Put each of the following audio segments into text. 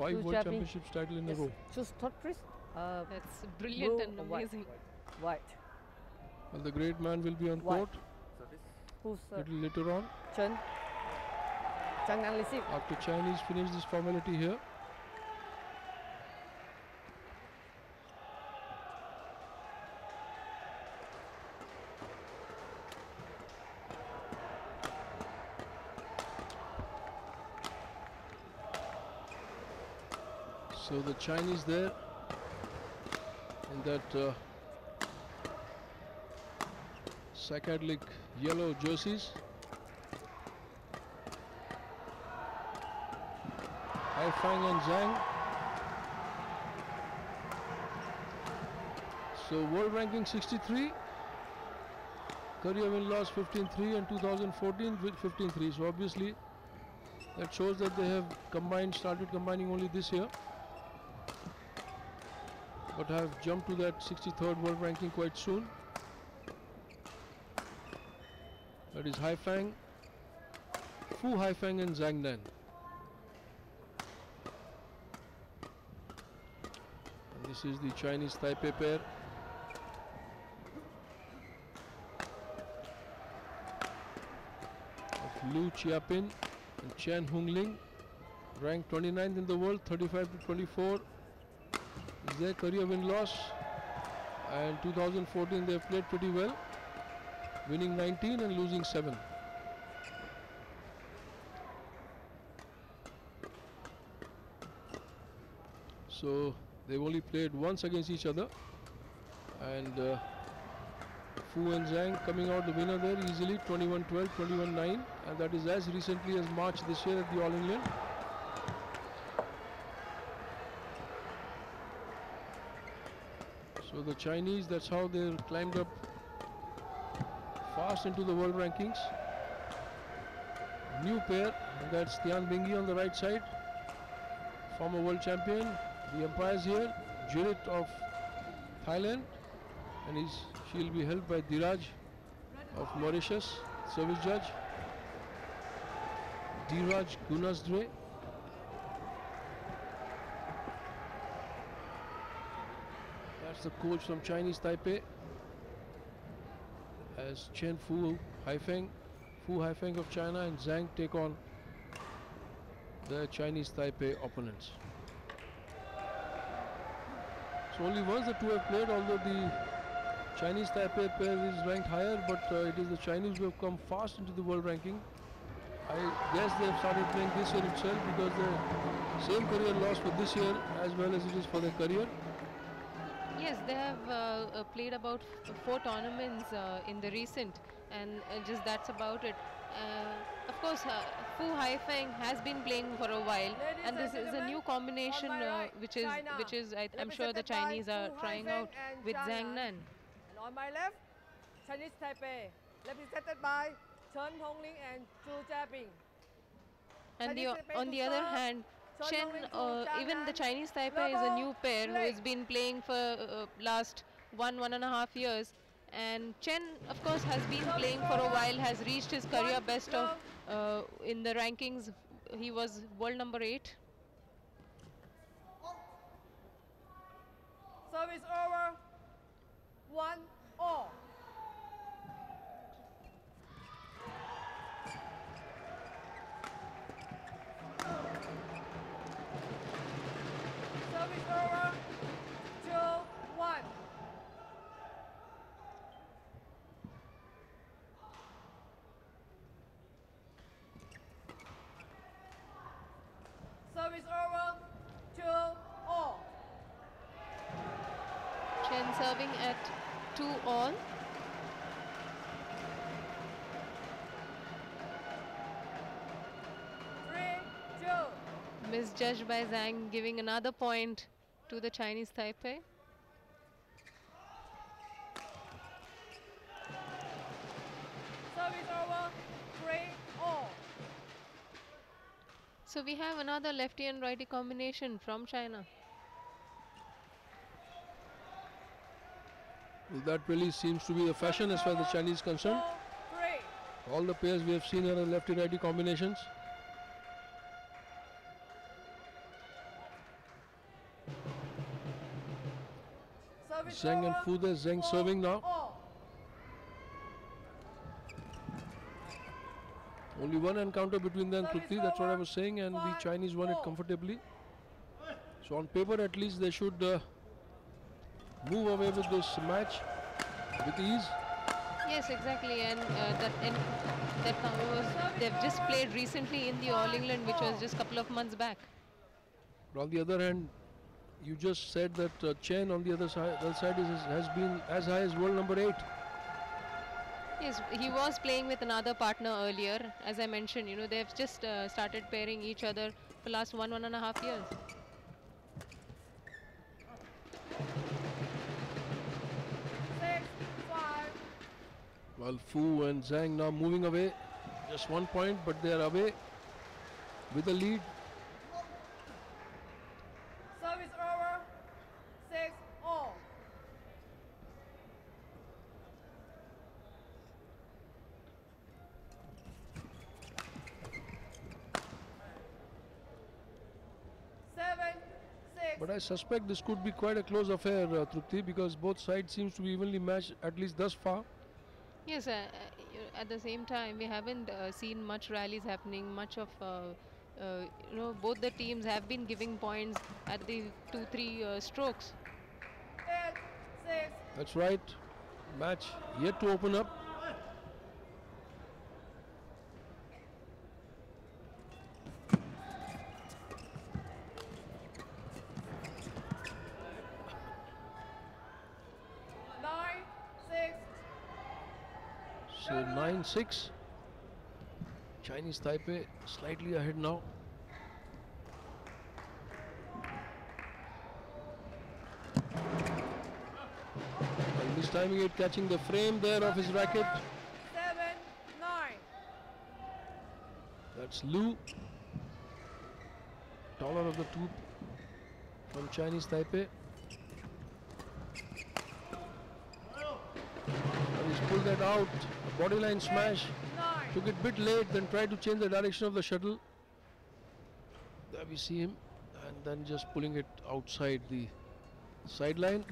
5 World Championships title in a row. Choose third, please. That's brilliant and amazing. White. Well, the great man will be on White. court Who's a little later on. Chen. Chang Nan receive. After Chinese finish this formality here. So the Chinese there in that psychedelic yellow jerseys. Haifeng and Zhang. So world ranking 63. Career win-loss 15-3 and 2014 with 15-3. So obviously that shows that they have started combining only this year, but have jumped to that 63rd world ranking quite soon. That is Haifeng, Fu Haifeng and Zhang Nan. And this is the Chinese Taipei pair. Of Liu Chiapin and Chen Hongling, ranked 29th in the world, 35 to 24 is their career win-loss, and 2014 they played pretty well, winning 19 and losing 7. So they've only played once against each other, and Fu and Zhang coming out the winner there easily, 21-12, 21-9, and that is as recently as March this year at the All England. So the Chinese, that's how they climbed up fast into the world rankings. New pair, and that's Tian Bingyi on the right side, former world champion. The umpires here, Jirit of Thailand, and she'll be helped by Diraj of Mauritius, service judge. Diraj Gunasdre. That's the coach from Chinese Taipei, as Chen Fu Haifeng of China and Zhang take on the Chinese Taipei opponents. So only once the two have played, although the Chinese Taipei pair is ranked higher, but it is the Chinese who have come fast into the world ranking. I guess they have started playing this year itself, because the same career loss for this year as well as it is for their career. Yes, they have played about 4 tournaments in the recent, and just that's about it. Of course, Fu Haifeng has been playing for a while, and this is a new combination which is I'm sure the Chinese are trying out with Zhang Nan. And on my left, Chinese Taipei, represented by Chen Hongling and Zhu Jiabing. And on the other hand, Chen, even the Chinese Taipei is a new pair who has been playing for last 1.5 years. And Chen, of course, has been playing for a while, has reached his career best of in the rankings. He was world number 8. Service over. 1-all. Service over. 2-1. Service over. 2-all. Chen serving at 2-all. Misjudged by Zhang, giving another point to the Chinese Taipei. Service over. 3-all. So we have another lefty and righty combination from China. Well, that really seems to be the fashion as far as the Chinese is concerned. All the pairs we have seen are lefty-righty combinations. Zheng and Fu there. Zheng serving now. Only one encounter between them, Trupti. That's what I was saying, and the Chinese won it comfortably. So on paper, at least they should move away with this match with ease. Yes, exactly, and they've just played recently in the All England, which was just a couple of months back. But on the other hand, you just said that Chen on the other side has been as high as world number 8. Yes, he was playing with another partner earlier. As I mentioned, they've just started pairing each other for the last 1.5 years. Well, Fu and Zhang now moving away. Just 1 point, but they are away with the lead. Service over. 6-all. But I suspect this could be quite a close affair, Trupti, because both sides seems to be evenly matched, at least thus far. Yes, at the same time, we haven't seen much rallies happening, much of, both the teams have been giving points at the 2-3 strokes. 10-6. That's right. Match yet to open up. So 9-6. Chinese Taipei slightly ahead now. And this timing it, catching the frame there of his racket. 7-9. That's Lu, taller of the two from Chinese Taipei. And he's pulled that out. A bodyline smash. Took it a bit late, then tried to change the direction of the shuttle. There we see him, and then just pulling it outside the sideline.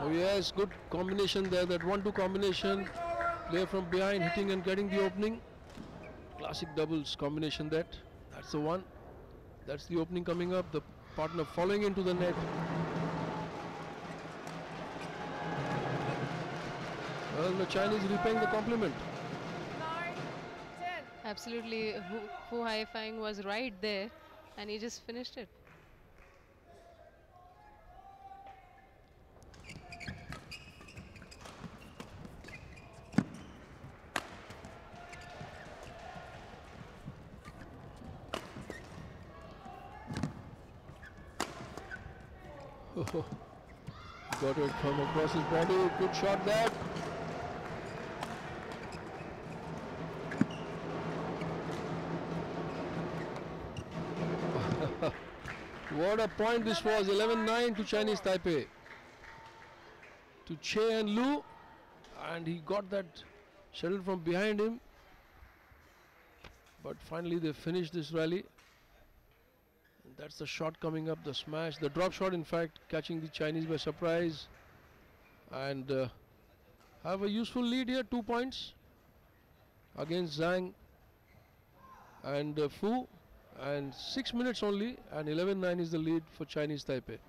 Oh yes, good combination there, that 1-2 combination. Player from behind hitting and getting the opening. Classic doubles combination that. That's the one. That's the opening coming up. The partner following into the net. Well, the Chinese repaying the compliment. 9-10. Absolutely, Fu Haifang was right there, and he just finished it. Got it from across his body. Good shot there. What a point this was. 11-9 to Chinese Taipei. To Che and Lu. And he got that shuttle from behind him. But finally they finished this rally. And that's the shot coming up, the smash. The drop shot, in fact, catching the Chinese by surprise. And have a useful lead here, 2 points against Zhang and Fu. And 6 minutes only, and 11-9 is the lead for Chinese Taipei.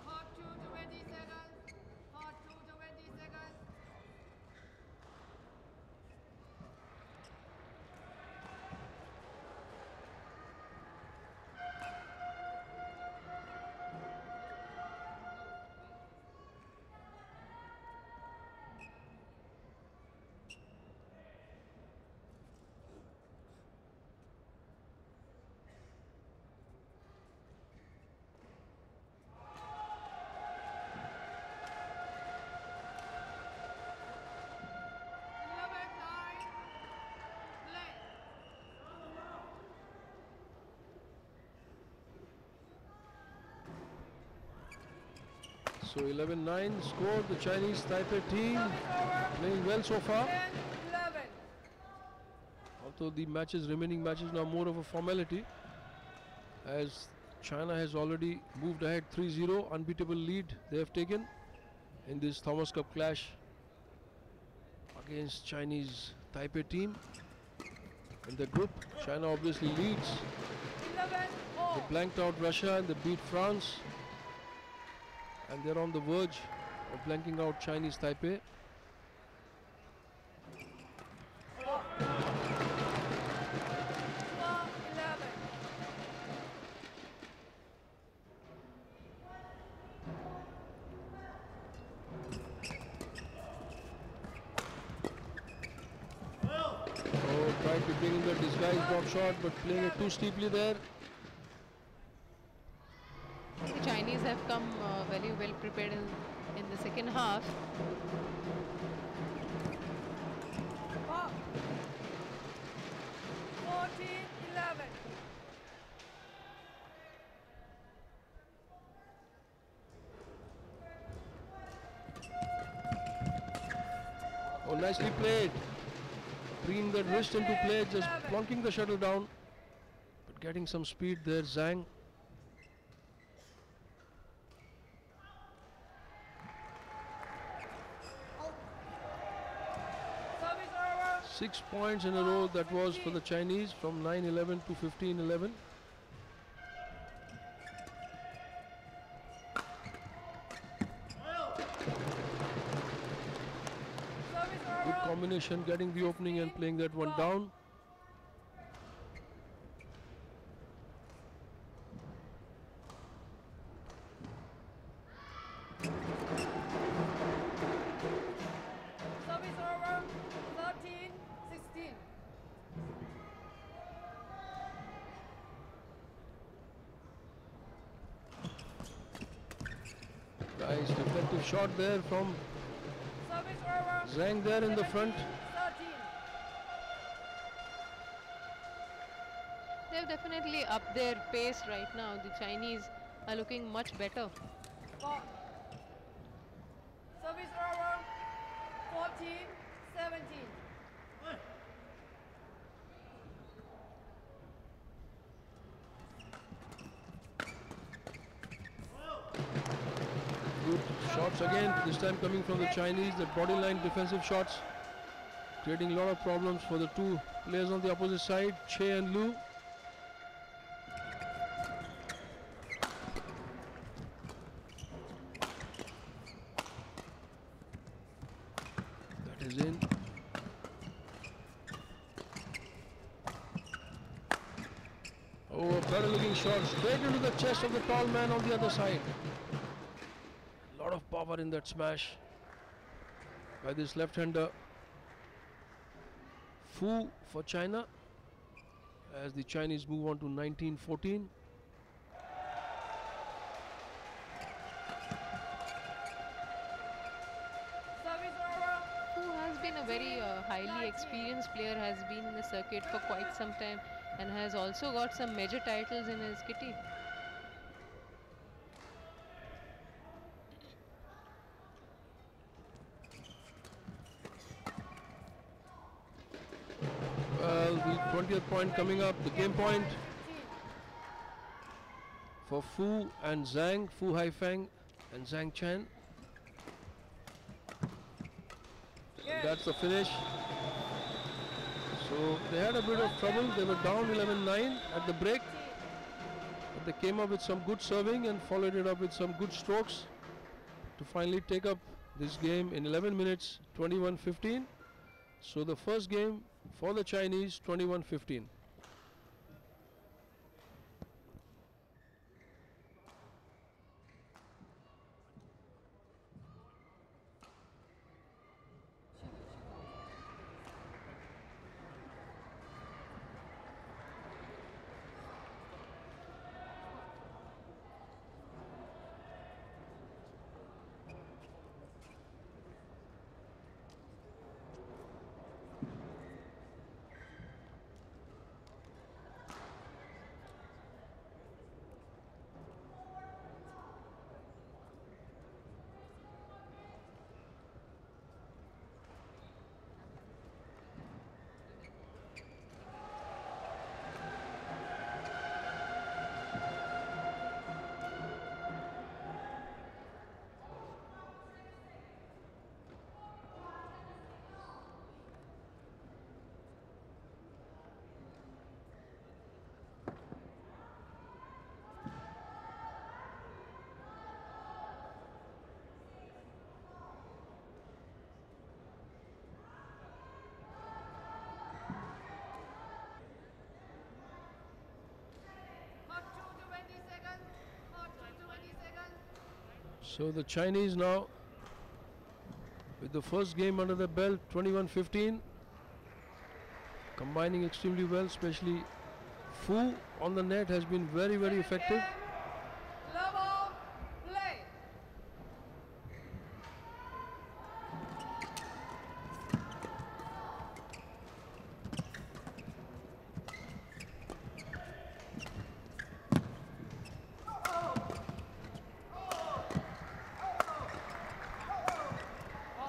Hot 2 to 20 seconds. Hot 2 to 20 seconds. So 11-9 score. The Chinese Taipei team playing well so far. 10-11. Although the remaining matches now more of a formality, as China has already moved ahead 3-0, unbeatable lead they have taken in this Thomas Cup clash against Chinese Taipei team. In the group, China obviously leads. 11-4. They blanked out Russia and they beat France, and they're on the verge of blanking out Chinese Taipei. Score 11. Oh, tried to bring in the disguise drop shot, but playing it too steeply there. The Chinese have come very well prepared in the second half. Score 14-11. Oh, nicely played. Bringing the wrist into play, just plonking the shuttle down, but getting some speed there, Zhang. Service over. 6 points in a row that was for the Chinese, from 9-11 to 15-11. Service Good over. combination, getting the opening and playing that one down. Service over. 13-16. Nice deflective shot there from Service over. Zhang there in the front. 13. They've definitely upped their pace right now. The Chinese are looking much better. Score. Service over. 14-17. Good shots again, this time coming from the Chinese, the bodyline defensive shots, creating a lot of problems for the two players on the opposite side, Che and Liu. That is in. Oh, a better looking shot straight into the chest of the tall man on the other side. Lot of power in that smash by this left-hander. Fu for China as the Chinese move on to 19-14. Service over. Who has been a very highly experienced player, has been in the circuit for quite some time and has also got some major titles in his kitty. Well, the 20th point coming up, the game point for Fu and Zhang, Fu Haifeng and Zhang Chen. That's the finish. So they had a bit of trouble. They were down 11-9 at the break, but they came up with some good serving and followed it up with some good strokes to finally take up this game in 11 minutes, 21-15. So the first game for the Chinese, 21-15. So the Chinese now with the first game under the belt, 21-15, combining extremely well, especially Fu on the net has been very, very effective. Level, play.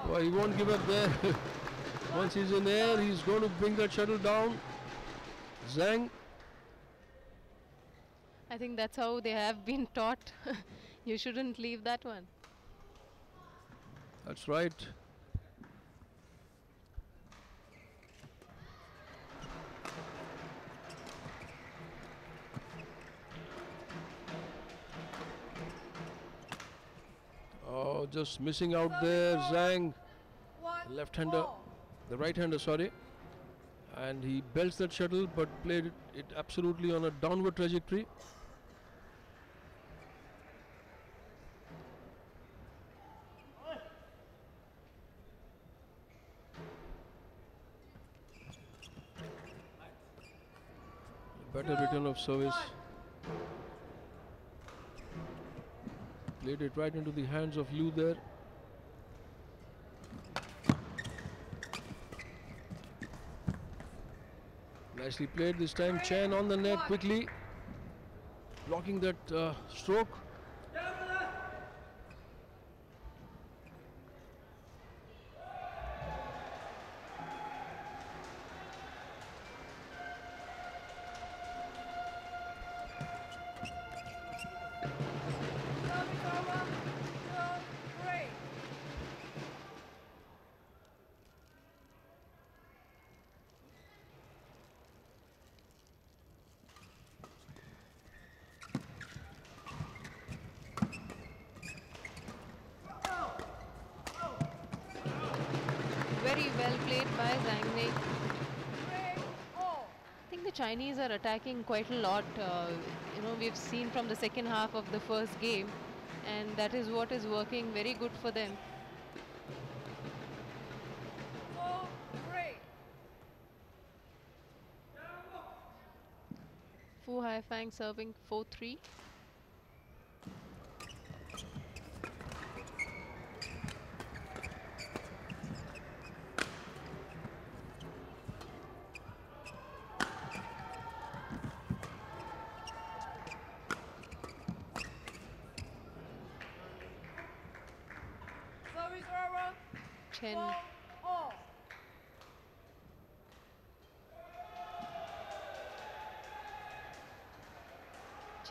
Well, he won't give up there. Once he's in air, he's going to bring that shuttle down. Zhang. I think that's how they have been taught. You shouldn't leave that one. That's right. Oh, just missing out there, Zhang. Left-hander, the right-hander, sorry. And he belts that shuttle, but played it absolutely on a downward trajectory. Better return of service. Played it right into the hands of Liu there. Nicely played this time. Chen on the net quickly, blocking that stroke. Very well played by Zhang Wei. I think the Chinese are attacking quite a lot. We've seen from the second half of the first game, and that is what is working very good for them. Fu Haifang serving 4-3. Chen.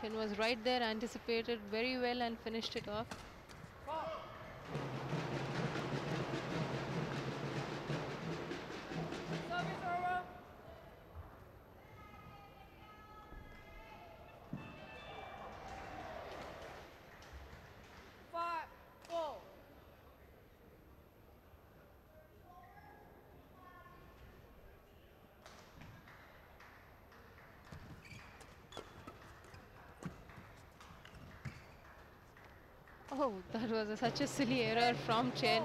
Chen was right there, anticipated very well and finished it off. Oh, that was such a silly error from Chen.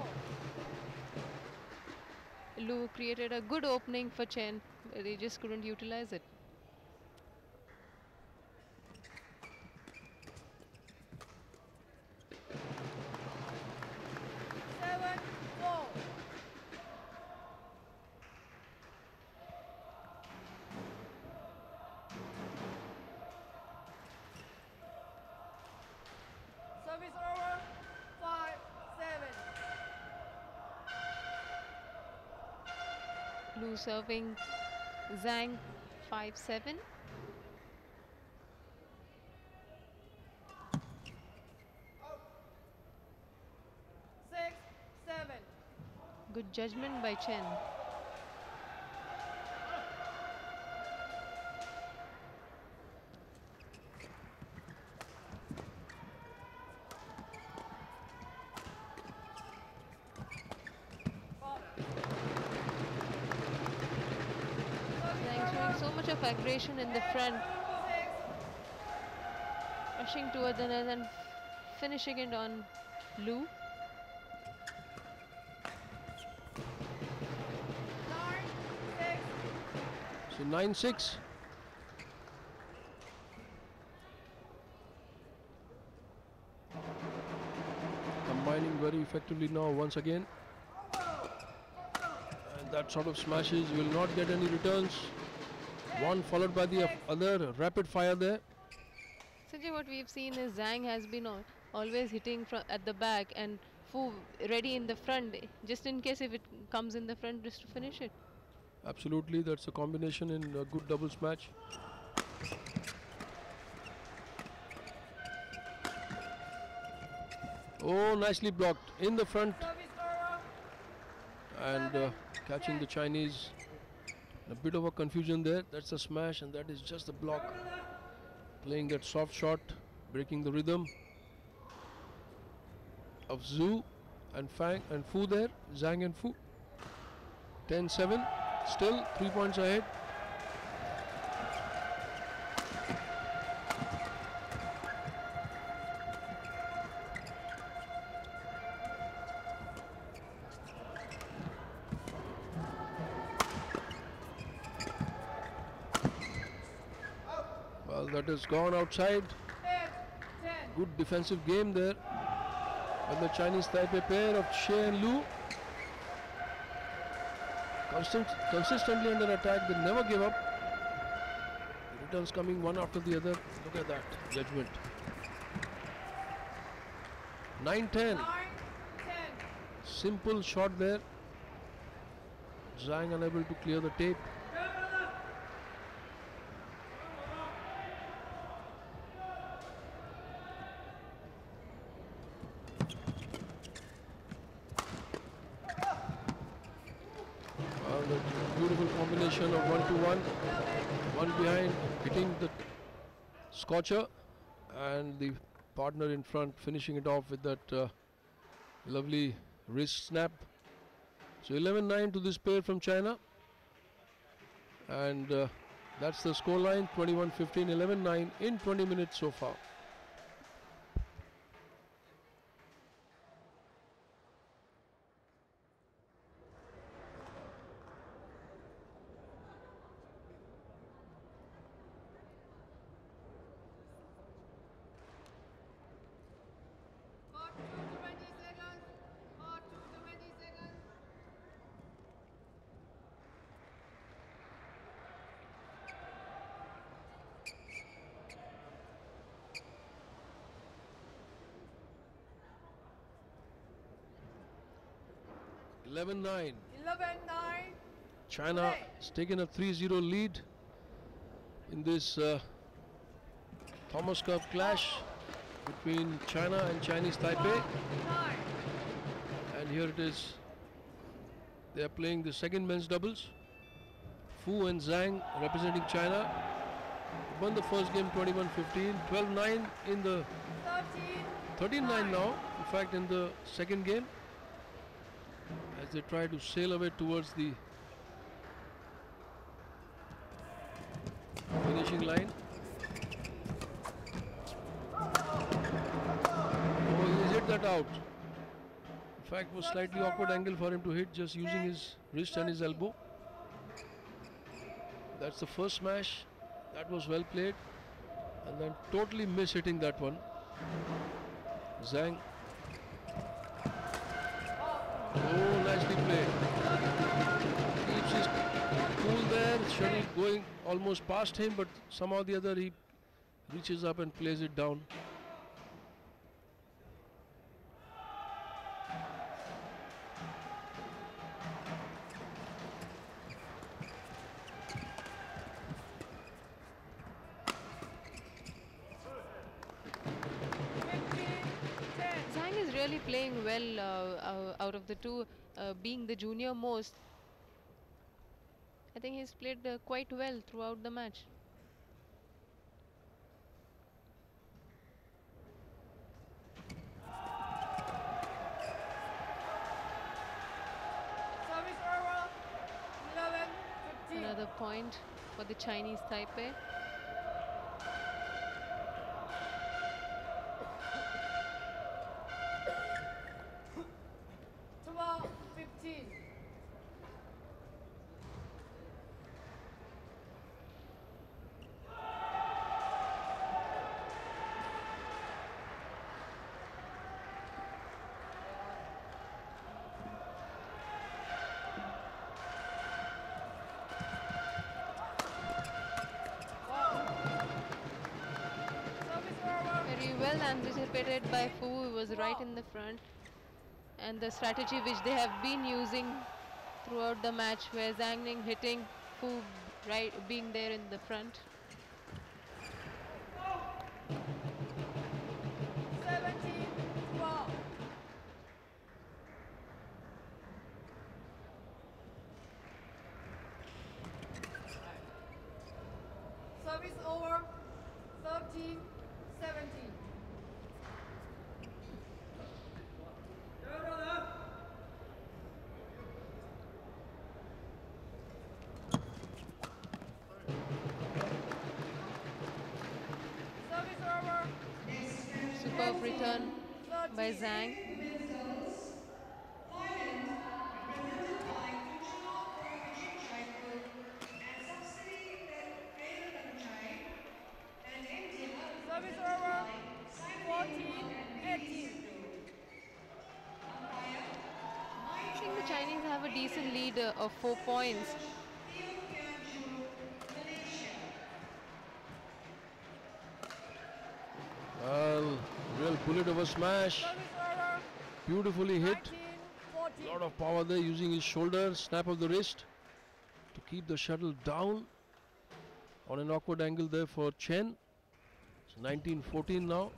Liu created a good opening for Chen, but they just couldn't utilize it. Liu serving Zhang 5-7. Good judgment by Chen. Aggression in the front, rushing toward the net and finishing it on Lu. 9-6. So 9-6. Combining very effectively now once again. And that sort of smashes will not get any returns. One followed by the other, rapid fire there. Sanjay, what we've seen is Zhang has been always hitting at the back and Fu ready in the front, just in case if it comes in the front, just to finish it. Absolutely, that's a combination in a good doubles match. Oh, nicely blocked in the front. And catching the Chinese. A bit of a confusion there. That's a smash and that is just a block. Playing that soft shot, breaking the rhythm of Zhu and Fang and Fu there. Zhang and Fu. 10-7. Still 3 points ahead. Well, that has gone outside. Good defensive game there by the Chinese Taipei pair of Xie and Lu. Consistently under attack, they never give up. The returns coming one after the other. Look at that judgment. 9-10. Simple shot there. Zhang unable to clear the tape. Beautiful combination of 1-1, one behind, hitting the scorcher, and the partner in front finishing it off with that lovely wrist snap. So 11-9 to this pair from China, and that's the scoreline. 21-15, 11-9 in 20 minutes so far. Eleven-9. China has taken a 3-0 lead in this Thomas Cup clash between China and Chinese Taipei. And here it is. They are playing the second men's doubles. Fu and Zhang representing China. Won the first game 21-15. 12-9 in the 13-9 now. In fact, in the second game, as they try to sail away towards the finishing line. Oh, he hit that out. In fact, it was slightly awkward angle for him to hit, just using his wrist and his elbow. That's the first smash. That was well played. And then totally miss-hitting that one. Zhang. Oh, nicely played. Keeps his cool there. Shuttle going almost past him, but somehow or the other he reaches up and plays it down. Really playing well out of the two, being the junior most. I think he's played quite well throughout the match. Another point for the Chinese Taipei. well anticipated by Fu. He was right in the front, and the strategy which they have been using throughout the match, where Zhang Ning hitting, Fu right being there in the front. 17-12. Service over. 13-17. Service over. Superb return by Zhang. Service over. 14-18. I think the Chinese have a decent lead of 4 points. Well, real bullet of a smash. Service over. Beautifully hit. 19-14. Lot of power there, using his shoulder, snap of the wrist to keep the shuttle down on an awkward angle there for Chen. It's 19-14 now.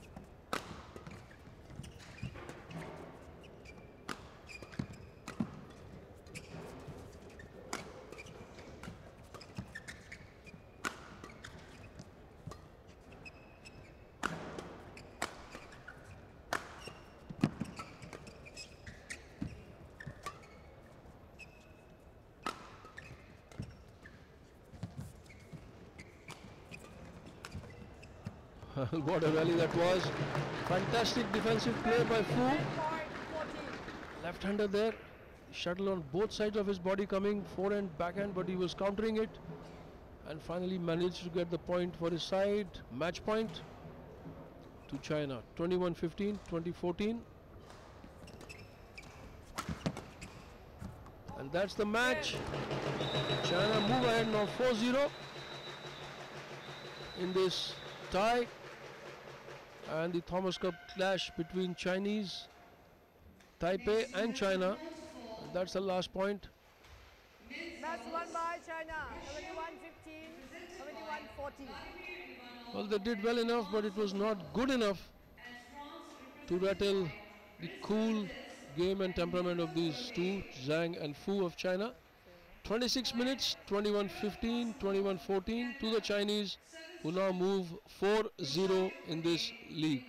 What a rally that was. Fantastic defensive play by Fu. 10-14. Left-hander there. Shuttle on both sides of his body coming, forehand, backhand, but he was countering it. And finally managed to get the point for his side. Match point to China. 21-15, 2014. And that's the match. China move ahead now 4-0 in this tie. And the Thomas Cup clash between Chinese, Taipei and China. That's the last point. Match won by China. 71-15, 71-14. Well, they did well enough, but it was not good enough to rattle the cool game and temperament of these two, Zhang and Fu of China. 26 minutes, 21-15, 21-14 to the Chinese, who now move 4-0 in this league.